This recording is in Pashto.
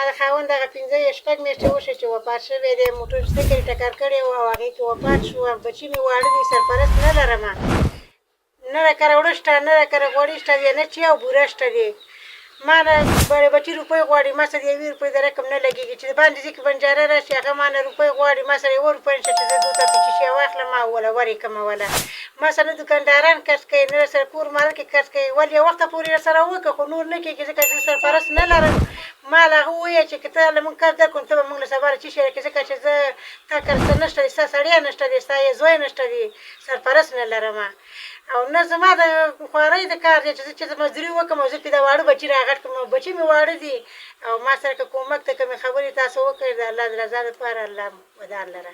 د خاوند دغه 15 شپږ میاشتې وشوې چې وفات شوی دی، موټر سایکل یې ټکر کړی و او هغې کې وفات شو. او بچي مې واړه دي، سرپرست نه لرمه، نه راکره وړه شته، نه راکره غوړي شته دی، نه چای او بوره شته دی. ما نه بچي روپۍ غواړي، ما سره د 1 روپۍ د رقم نه لګېږي چې د باندې ځي که بنجاره راشي هغه ما نه روپۍ غواړي، ما سره 1 روپۍ نشته چې زه دو ته پکې شی واخلم او وله ور یې کړمه. وله ما سره نه دوکانداران قرض کوي، نه راسره کور مالک یې قرض کوي. ولې یو وخته پورې راسره وکړه خو نور نه کېږي ځکه چې زه سرپرست نه لرم. ما له هغه وویل چې که ته له موږ قرض درکړو نو ته به موږ له سبا نه څه شی راکړې ځکه چې زه تا قرض نشته دی، ستا سړی نشته دی، ستا یې زوی نشته دی، سرپرست نه لرمه. او نه زما د خوارۍ د کار دی چې زه چېرته مزدوري وکړم او زه پرې دا واړه بچي راغټ کړم. بچي مې واړه دي او ما سره که کومک ته کومې خبرې تاسو وکړئ د الله د رضا لپاره الله ودان لره.